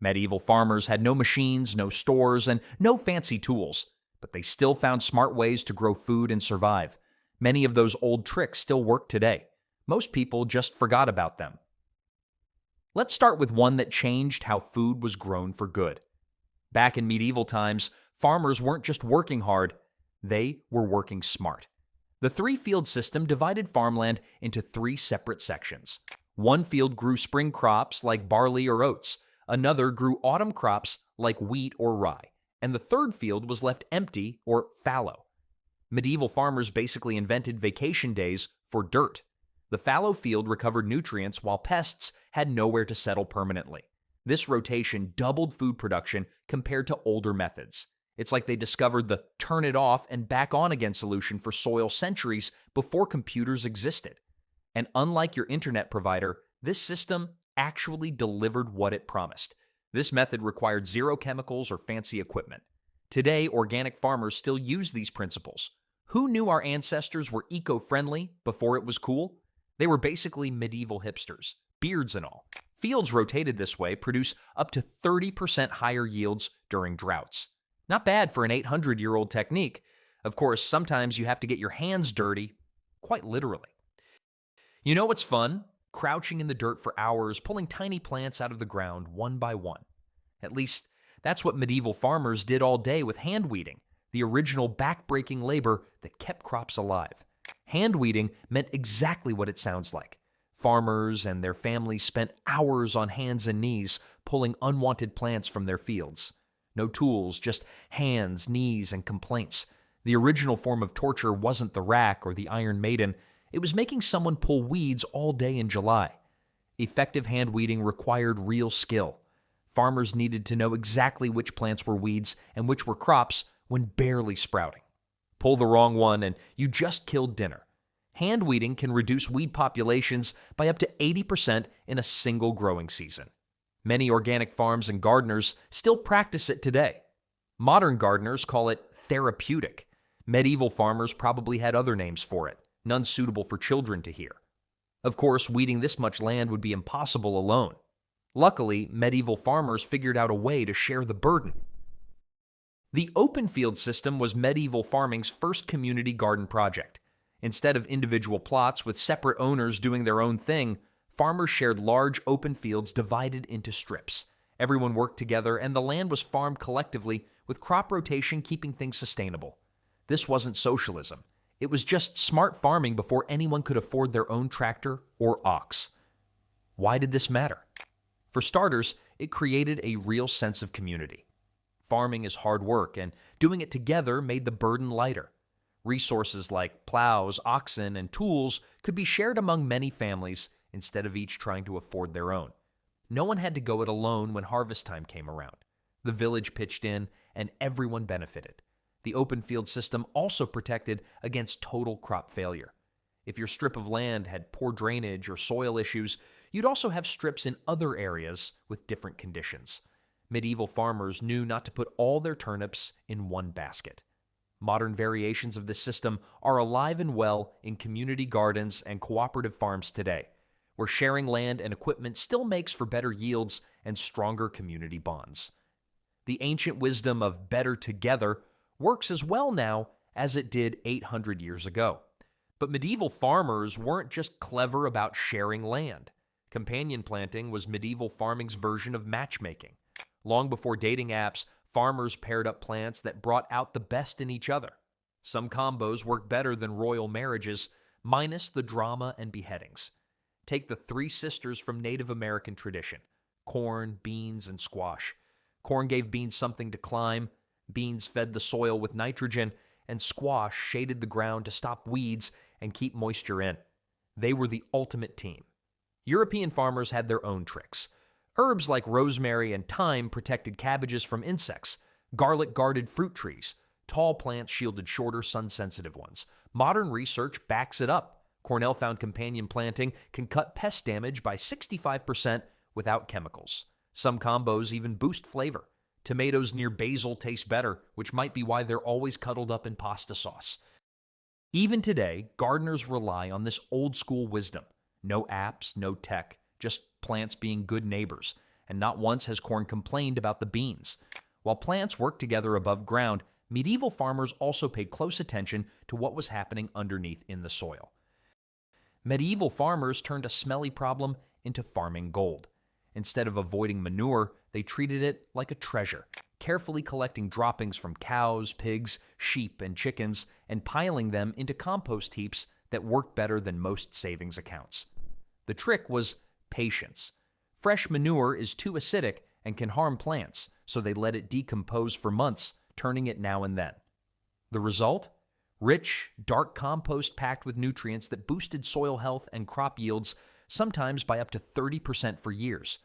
Medieval farmers had no machines, no stores, and no fancy tools, but they still found smart ways to grow food and survive. Many of those old tricks still work today. Most people just forgot about them. Let's start with one that changed how food was grown for good. Back in medieval times, farmers weren't just working hard, they were working smart. The three-field system divided farmland into three separate sections. One field grew spring crops like barley or oats, another grew autumn crops like wheat or rye, and the third field was left empty or fallow. Medieval farmers basically invented vacation days for dirt. The fallow field recovered nutrients while pests had nowhere to settle permanently. This rotation doubled food production compared to older methods. It's like they discovered the turn it off and back on again solution for soil centuries before computers existed. And unlike your internet provider, this system actually delivered what it promised. This method required zero chemicals or fancy equipment. Today, organic farmers still use these principles. Who knew our ancestors were eco-friendly before it was cool? They were basically medieval hipsters, beards and all. Fields rotated this way produce up to 30% higher yields during droughts. Not bad for an 800-year-old technique. Of course, sometimes you have to get your hands dirty, quite literally. You know what's fun? Crouching in the dirt for hours, pulling tiny plants out of the ground one by one. At least, that's what medieval farmers did all day with hand weeding, the original back-breaking labor that kept crops alive. Hand weeding meant exactly what it sounds like. Farmers and their families spent hours on hands and knees pulling unwanted plants from their fields. No tools, just hands, knees, and complaints. The original form of torture wasn't the rack or the Iron Maiden. It was making someone pull weeds all day in July. Effective hand weeding required real skill. Farmers needed to know exactly which plants were weeds and which were crops when barely sprouting. Pull the wrong one and you just killed dinner. Hand weeding can reduce weed populations by up to 80% in a single growing season. Many organic farms and gardeners still practice it today. Modern gardeners call it therapeutic. Medieval farmers probably had other names for it, none suitable for children to hear. Of course, weeding this much land would be impossible alone. Luckily, medieval farmers figured out a way to share the burden. The open field system was medieval farming's first community garden project. Instead of individual plots with separate owners doing their own thing, farmers shared large open fields divided into strips. Everyone worked together and the land was farmed collectively, with crop rotation keeping things sustainable. This wasn't socialism. It was just smart farming before anyone could afford their own tractor or ox. Why did this matter? For starters, it created a real sense of community. Farming is hard work, and doing it together made the burden lighter. Resources like plows, oxen, and tools could be shared among many families instead of each trying to afford their own. No one had to go it alone when harvest time came around. The village pitched in, and everyone benefited. The open field system also protected against total crop failure. If your strip of land had poor drainage or soil issues, you'd also have strips in other areas with different conditions. Medieval farmers knew not to put all their turnips in one basket. Modern variations of this system are alive and well in community gardens and cooperative farms today, where sharing land and equipment still makes for better yields and stronger community bonds. The ancient wisdom of better together works as well now as it did 800 years ago. But medieval farmers weren't just clever about sharing land. Companion planting was medieval farming's version of matchmaking. Long before dating apps, farmers paired up plants that brought out the best in each other. Some combos work better than royal marriages, minus the drama and beheadings. Take the three sisters from Native American tradition: corn, beans, and squash. Corn gave beans something to climb, beans fed the soil with nitrogen, and squash shaded the ground to stop weeds and keep moisture in. They were the ultimate team. European farmers had their own tricks. Herbs like rosemary and thyme protected cabbages from insects. Garlic guarded fruit trees. Tall plants shielded shorter, sun-sensitive ones. Modern research backs it up. Cornell found companion planting can cut pest damage by 65% without chemicals. Some combos even boost flavor. Tomatoes near basil taste better, which might be why they're always cuddled up in pasta sauce. Even today, gardeners rely on this old-school wisdom. No apps, no tech, just plants being good neighbors. and not once has corn complained about the beans. While plants worked together above ground, medieval farmers also paid close attention to what was happening underneath in the soil. Medieval farmers turned a smelly problem into farming gold. Instead of avoiding manure, they treated it like a treasure, carefully collecting droppings from cows, pigs, sheep, and chickens, and piling them into compost heaps that worked better than most savings accounts. The trick was patience. Fresh manure is too acidic and can harm plants, so they let it decompose for months, turning it now and then. The result? Rich, dark compost packed with nutrients that boosted soil health and crop yields, sometimes by up to 30% for years.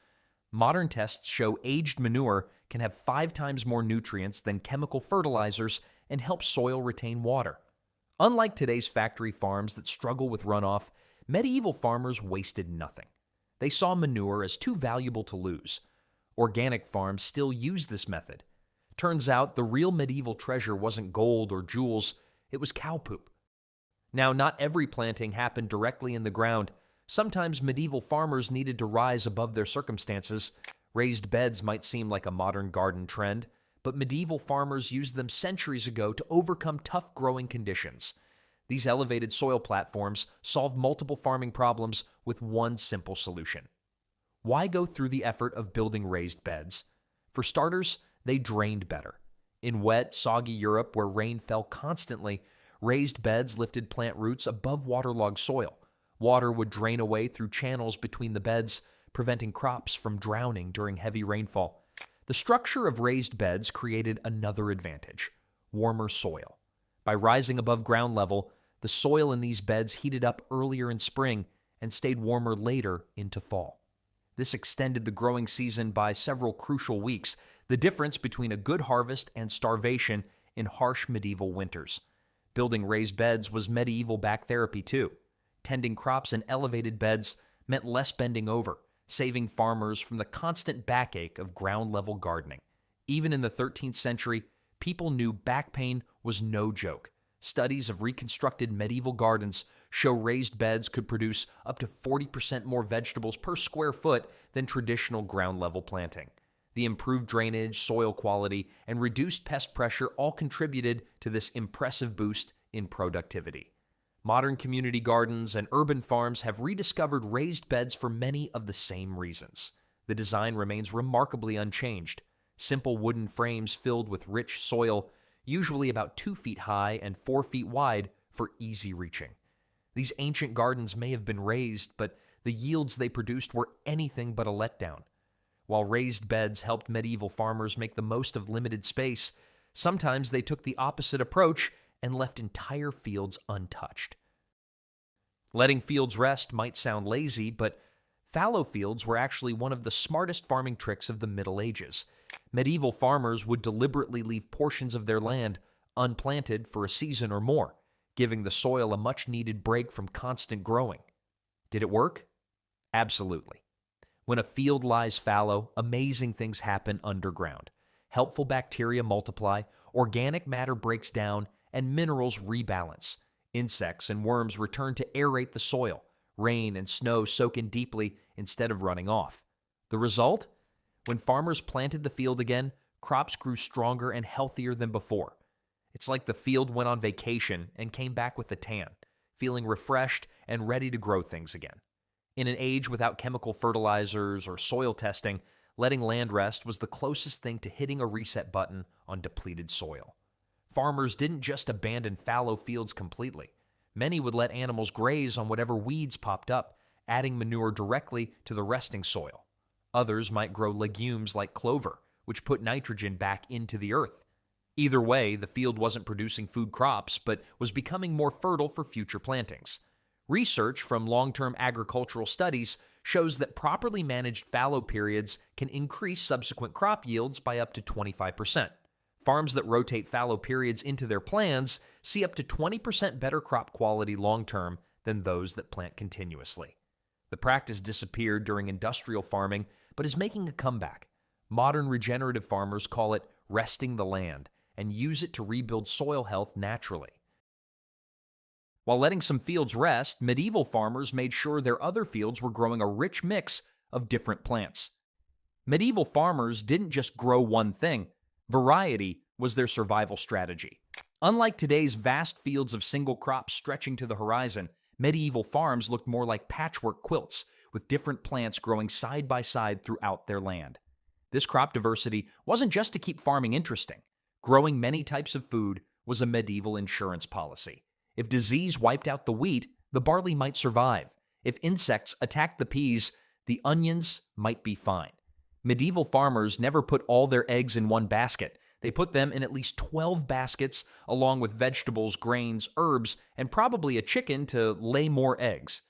Modern tests show aged manure can have 5 times more nutrients than chemical fertilizers and help soil retain water. Unlike today's factory farms that struggle with runoff, medieval farmers wasted nothing. They saw manure as too valuable to lose. Organic farms still use this method. Turns out the real medieval treasure wasn't gold or jewels, it was cow poop. Now, not every planting happened directly in the ground. Sometimes medieval farmers needed to rise above their circumstances. Raised beds might seem like a modern garden trend, but medieval farmers used them centuries ago to overcome tough growing conditions. These elevated soil platforms solved multiple farming problems with one simple solution. Why go through the effort of building raised beds? For starters, they drained better. In wet, soggy Europe where rain fell constantly, raised beds lifted plant roots above waterlogged soil. Water would drain away through channels between the beds, preventing crops from drowning during heavy rainfall. The structure of raised beds created another advantage: warmer soil. By rising above ground level, the soil in these beds heated up earlier in spring and stayed warmer later into fall. This extended the growing season by several crucial weeks, the difference between a good harvest and starvation in harsh medieval winters. Building raised beds was medieval back therapy too. Tending crops in elevated beds meant less bending over, saving farmers from the constant backache of ground-level gardening. Even in the 13th century, people knew back pain was no joke. Studies of reconstructed medieval gardens show raised beds could produce up to 40% more vegetables per square foot than traditional ground-level planting. The improved drainage, soil quality, and reduced pest pressure all contributed to this impressive boost in productivity. Modern community gardens and urban farms have rediscovered raised beds for many of the same reasons. The design remains remarkably unchanged. Simple wooden frames filled with rich soil, usually about 2 feet high and 4 feet wide for easy reaching. These ancient gardens may have been raised, but the yields they produced were anything but a letdown. While raised beds helped medieval farmers make the most of limited space, sometimes they took the opposite approach and left entire fields untouched. Letting fields rest might sound lazy, but fallow fields were actually one of the smartest farming tricks of the Middle Ages. Medieval farmers would deliberately leave portions of their land unplanted for a season or more, giving the soil a much-needed break from constant growing. Did it work? Absolutely. When a field lies fallow, amazing things happen underground. Helpful bacteria multiply, organic matter breaks down, and minerals rebalance. Insects and worms return to aerate the soil. Rain and snow soak in deeply instead of running off. The result? When farmers planted the field again, crops grew stronger and healthier than before. It's like the field went on vacation and came back with a tan, feeling refreshed and ready to grow things again. In an age without chemical fertilizers or soil testing, letting land rest was the closest thing to hitting a reset button on depleted soil. Farmers didn't just abandon fallow fields completely. Many would let animals graze on whatever weeds popped up, adding manure directly to the resting soil. Others might grow legumes like clover, which put nitrogen back into the earth. Either way, the field wasn't producing food crops, but was becoming more fertile for future plantings. Research from long-term agricultural studies shows that properly managed fallow periods can increase subsequent crop yields by up to 25%. Farms that rotate fallow periods into their plans see up to 20% better crop quality long-term than those that plant continuously. The practice disappeared during industrial farming, but is making a comeback. Modern regenerative farmers call it resting the land and use it to rebuild soil health naturally. While letting some fields rest, medieval farmers made sure their other fields were growing a rich mix of different plants. Medieval farmers didn't just grow one thing. Variety was their survival strategy. Unlike today's vast fields of single crops stretching to the horizon, medieval farms looked more like patchwork quilts, with different plants growing side by side throughout their land. This crop diversity wasn't just to keep farming interesting. Growing many types of food was a medieval insurance policy. If disease wiped out the wheat, the barley might survive. If insects attacked the peas, the onions might be fine. Medieval farmers never put all their eggs in one basket. They put them in at least 12 baskets, along with vegetables, grains, herbs, and probably a chicken to lay more eggs.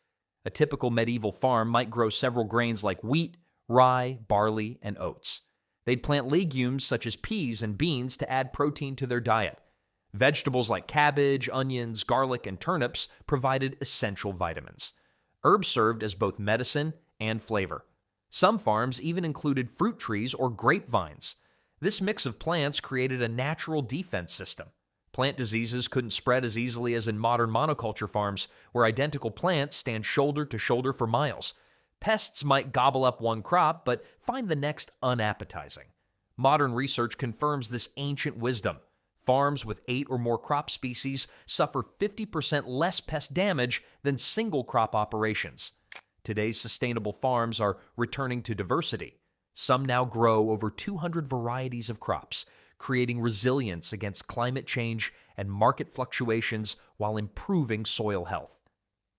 A typical medieval farm might grow several grains like wheat, rye, barley, and oats. They'd plant legumes such as peas and beans to add protein to their diet. Vegetables like cabbage, onions, garlic, and turnips provided essential vitamins. Herbs served as both medicine and flavor. Some farms even included fruit trees or grapevines. This mix of plants created a natural defense system. Plant diseases couldn't spread as easily as in modern monoculture farms, where identical plants stand shoulder to shoulder for miles. Pests might gobble up one crop, but find the next unappetizing. Modern research confirms this ancient wisdom. Farms with 8 or more crop species suffer 50% less pest damage than single crop operations. Today's sustainable farms are returning to diversity. Some now grow over 200 varieties of crops, creating resilience against climate change and market fluctuations while improving soil health.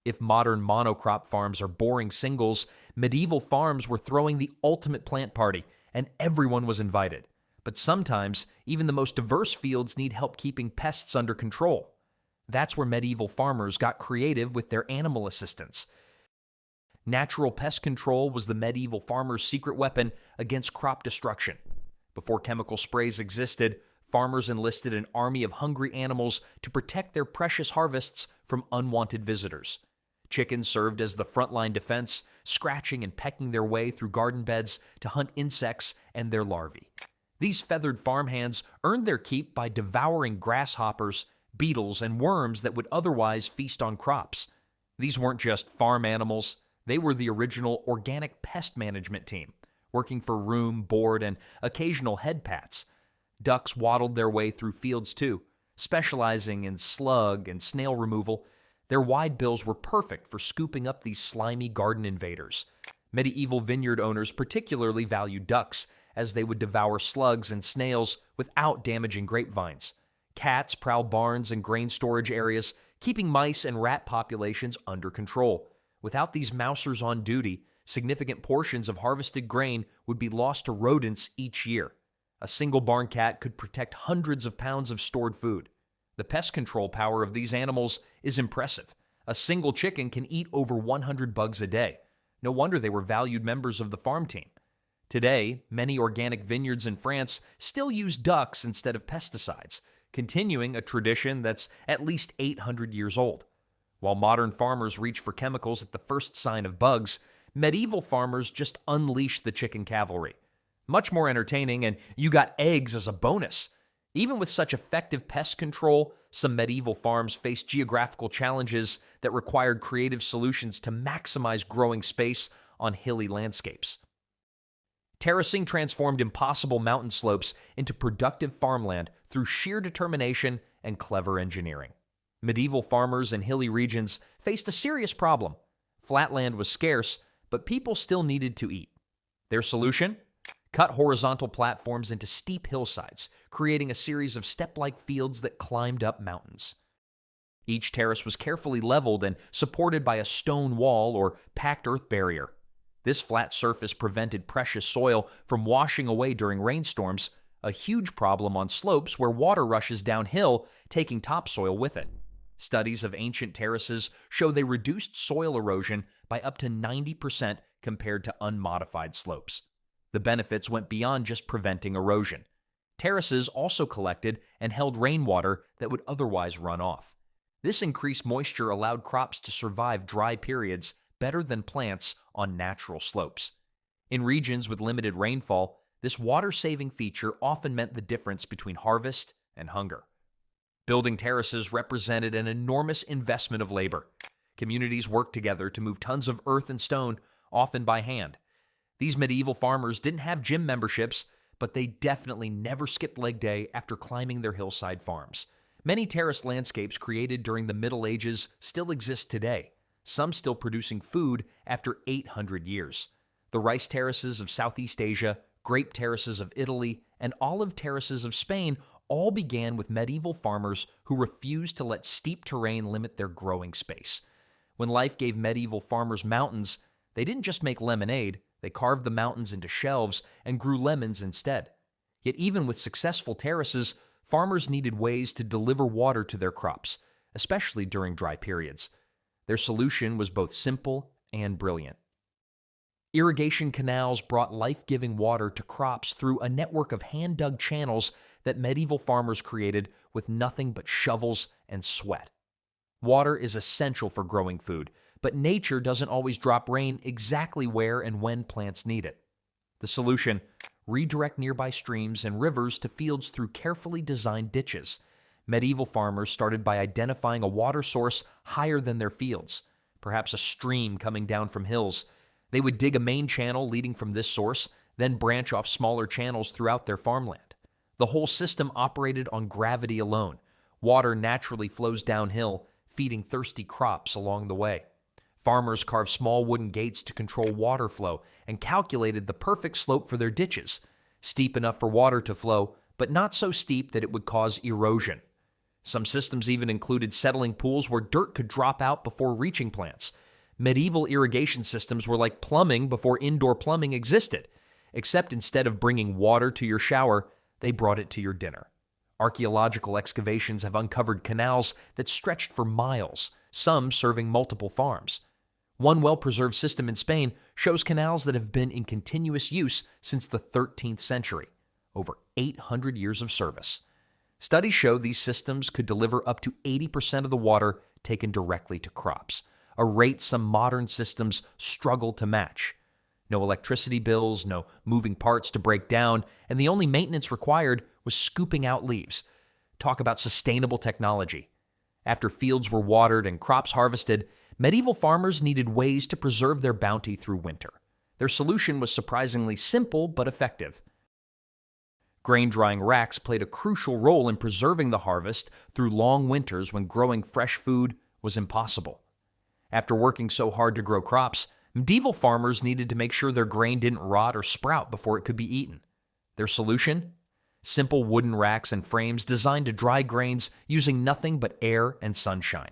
If modern monocrop farms are boring singles, medieval farms were throwing the ultimate plant party, and everyone was invited. But sometimes, even the most diverse fields need help keeping pests under control. That's where medieval farmers got creative with their animal assistants. Natural pest control was the medieval farmer's secret weapon against crop destruction. Before chemical sprays existed, farmers enlisted an army of hungry animals to protect their precious harvests from unwanted visitors. Chickens served as the frontline defense, scratching and pecking their way through garden beds to hunt insects and their larvae. These feathered farmhands earned their keep by devouring grasshoppers, beetles, and worms that would otherwise feast on crops. These weren't just farm animals. They were the original organic pest management team, working for room, board, and occasional head pats. Ducks waddled their way through fields too, specializing in slug and snail removal. Their wide bills were perfect for scooping up these slimy garden invaders. Medieval vineyard owners particularly valued ducks, as they would devour slugs and snails without damaging grapevines. Cats prowled barns and grain storage areas, keeping mice and rat populations under control. Without these mousers on duty, significant portions of harvested grain would be lost to rodents each year. A single barn cat could protect hundreds of pounds of stored food. The pest control power of these animals is impressive. A single chicken can eat over 100 bugs a day. No wonder they were valued members of the farm team. Today, many organic vineyards in France still use ducks instead of pesticides, continuing a tradition that's at least 800 years old. While modern farmers reach for chemicals at the first sign of bugs, medieval farmers just unleashed the chicken cavalry. Much more entertaining, and you got eggs as a bonus. Even with such effective pest control, some medieval farms faced geographical challenges that required creative solutions to maximize growing space on hilly landscapes. Terracing transformed impossible mountain slopes into productive farmland through sheer determination and clever engineering. Medieval farmers in hilly regions faced a serious problem. Flat land was scarce, but people still needed to eat. Their solution? Cut horizontal platforms into steep hillsides, creating a series of step-like fields that climbed up mountains. Each terrace was carefully leveled and supported by a stone wall or packed earth barrier. This flat surface prevented precious soil from washing away during rainstorms, a huge problem on slopes where water rushes downhill, taking topsoil with it. Studies of ancient terraces show they reduced soil erosion by up to 90% compared to unmodified slopes. The benefits went beyond just preventing erosion. Terraces also collected and held rainwater that would otherwise run off. This increased moisture allowed crops to survive dry periods better than plants on natural slopes. In regions with limited rainfall, this water-saving feature often meant the difference between harvest and hunger. Building terraces represented an enormous investment of labor. Communities worked together to move tons of earth and stone, often by hand. These medieval farmers didn't have gym memberships, but they definitely never skipped leg day after climbing their hillside farms. Many terraced landscapes created during the Middle Ages still exist today, some still producing food after 800 years. The rice terraces of Southeast Asia, grape terraces of Italy, and olive terraces of Spain all began with medieval farmers who refused to let steep terrain limit their growing space. When life gave medieval farmers mountains, they didn't just make lemonade, they carved the mountains into shelves and grew lemons instead. Yet even with successful terraces, farmers needed ways to deliver water to their crops, especially during dry periods. Their solution was both simple and brilliant. Irrigation canals brought life-giving water to crops through a network of hand-dug channels that medieval farmers created with nothing but shovels and sweat. Water is essential for growing food, but nature doesn't always drop rain exactly where and when plants need it. The solution: redirect nearby streams and rivers to fields through carefully designed ditches. Medieval farmers started by identifying a water source higher than their fields, perhaps a stream coming down from hills. They would dig a main channel leading from this source, then branch off smaller channels throughout their farmland. The whole system operated on gravity alone. Water naturally flows downhill, feeding thirsty crops along the way. Farmers carved small wooden gates to control water flow and calculated the perfect slope for their ditches, steep enough for water to flow, but not so steep that it would cause erosion. Some systems even included settling pools where dirt could drop out before reaching plants. Medieval irrigation systems were like plumbing before indoor plumbing existed, except instead of bringing water to your shower, they brought it to your dinner. Archaeological excavations have uncovered canals that stretched for miles, some serving multiple farms. One well-preserved system in Spain shows canals that have been in continuous use since the 13th century, over 800 years of service. Studies show these systems could deliver up to 80% of the water taken directly to crops, a rate some modern systems struggle to match. No electricity bills, no moving parts to break down, and the only maintenance required was scooping out leaves. Talk about sustainable technology. After fields were watered and crops harvested, medieval farmers needed ways to preserve their bounty through winter. Their solution was surprisingly simple but effective. Grain drying racks played a crucial role in preserving the harvest through long winters when growing fresh food was impossible. After working so hard to grow crops, medieval farmers needed to make sure their grain didn't rot or sprout before it could be eaten. Their solution? Simple wooden racks and frames designed to dry grains using nothing but air and sunshine.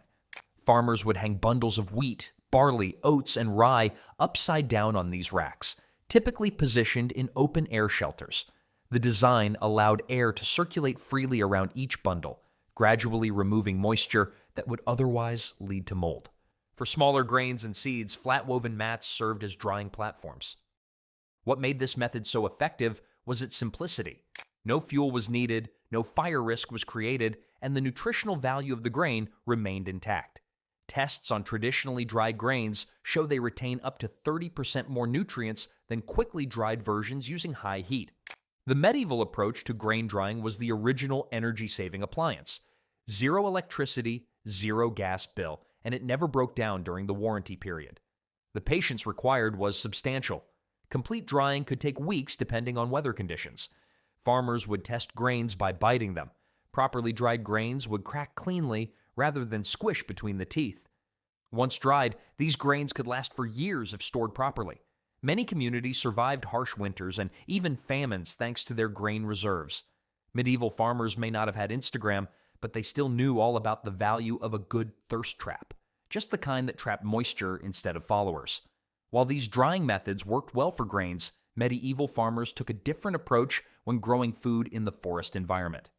Farmers would hang bundles of wheat, barley, oats, and rye upside down on these racks, typically positioned in open-air shelters. The design allowed air to circulate freely around each bundle, gradually removing moisture that would otherwise lead to mold. For smaller grains and seeds, flat-woven mats served as drying platforms. What made this method so effective was its simplicity. No fuel was needed, no fire risk was created, and the nutritional value of the grain remained intact. Tests on traditionally dried grains show they retain up to 30% more nutrients than quickly dried versions using high heat. The medieval approach to grain drying was the original energy-saving appliance. Zero electricity, zero gas bill, and it never broke down during the warranty period. The patience required was substantial. Complete drying could take weeks depending on weather conditions. Farmers would test grains by biting them. Properly dried grains would crack cleanly rather than squish between the teeth. Once dried, these grains could last for years if stored properly. Many communities survived harsh winters and even famines thanks to their grain reserves. Medieval farmers may not have had Instagram, but they still knew all about the value of a good thirst trap, just the kind that trapped moisture instead of followers. While these drying methods worked well for grains, medieval farmers took a different approach when growing food in the forest environment.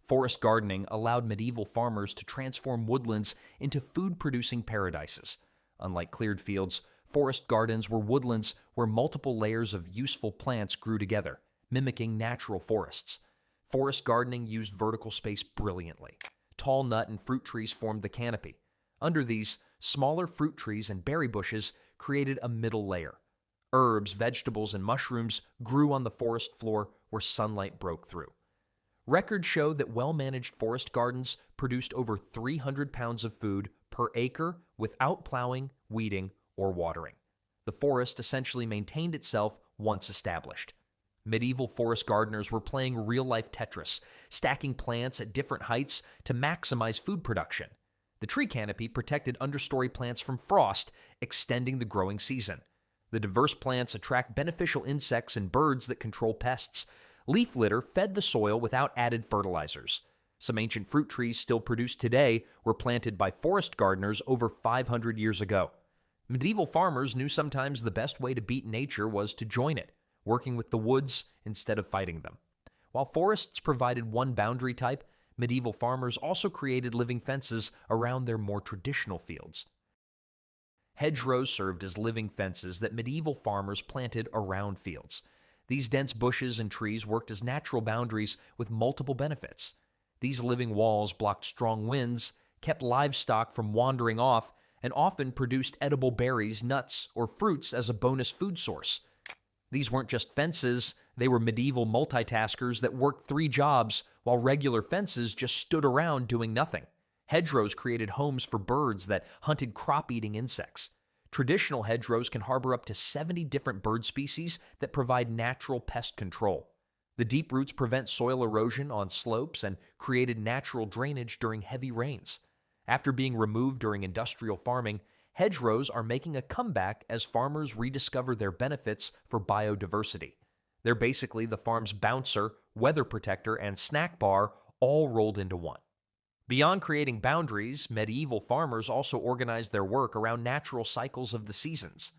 Forest gardening allowed medieval farmers to transform woodlands into food-producing paradises. Unlike cleared fields, forest gardens were woodlands where multiple layers of useful plants grew together, mimicking natural forests. Forest gardening used vertical space brilliantly. Tall nut and fruit trees formed the canopy. Under these, smaller fruit trees and berry bushes created a middle layer. Herbs, vegetables, and mushrooms grew on the forest floor where sunlight broke through. Records show that well-managed forest gardens produced over 300 pounds of food per acre without plowing, weeding, or watering. The forest essentially maintained itself once established. Medieval forest gardeners were playing real-life Tetris, stacking plants at different heights to maximize food production. The tree canopy protected understory plants from frost, extending the growing season. The diverse plants attract beneficial insects and birds that control pests. Leaf litter fed the soil without added fertilizers. Some ancient fruit trees still produced today were planted by forest gardeners over 500 years ago. Medieval farmers knew sometimes the best way to beat nature was to join it, working with the woods instead of fighting them. While forests provided one boundary type, medieval farmers also created living fences around their more traditional fields. Hedgerows served as living fences that medieval farmers planted around fields. These dense bushes and trees worked as natural boundaries with multiple benefits. These living walls blocked strong winds, kept livestock from wandering off, and often produced edible berries, nuts, or fruits as a bonus food source. These weren't just fences, they were medieval multitaskers that worked 3 jobs while regular fences just stood around doing nothing. Hedgerows created homes for birds that hunted crop-eating insects. Traditional hedgerows can harbor up to 70 different bird species that provide natural pest control. The deep roots prevent soil erosion on slopes and created natural drainage during heavy rains. After being removed during industrial farming, hedgerows are making a comeback as farmers rediscover their benefits for biodiversity. They're basically the farm's bouncer, weather protector, and snack bar all rolled into one. Beyond creating boundaries, medieval farmers also organized their work around natural cycles of the seasons.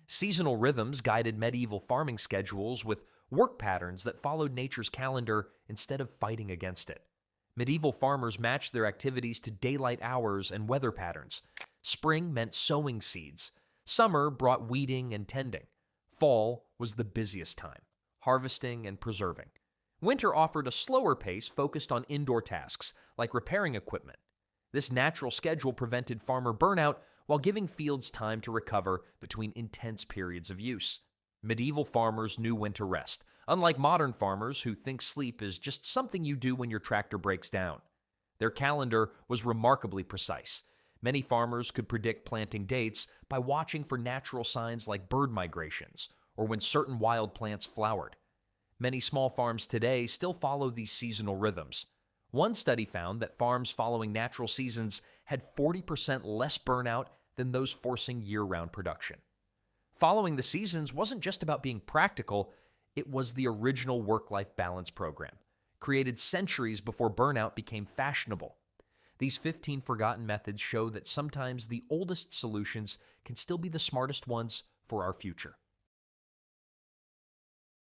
Seasonal rhythms guided medieval farming schedules with work patterns that followed nature's calendar instead of fighting against it. Medieval farmers matched their activities to daylight hours and weather patterns. Spring meant sowing seeds. Summer brought weeding and tending. Fall was the busiest time, harvesting and preserving. Winter offered a slower pace focused on indoor tasks, like repairing equipment. This natural schedule prevented farmer burnout while giving fields time to recover between intense periods of use. Medieval farmers knew when to rest, unlike modern farmers who think sleep is just something you do when your tractor breaks down. Their calendar was remarkably precise. Many farmers could predict planting dates by watching for natural signs like bird migrations or when certain wild plants flowered. Many small farms today still follow these seasonal rhythms. One study found that farms following natural seasons had 40% less burnout than those forcing year-round production. Following the seasons wasn't just about being practical, it was the original work-life balance program, created centuries before burnout became fashionable. These 15 forgotten methods show that sometimes the oldest solutions can still be the smartest ones for our future.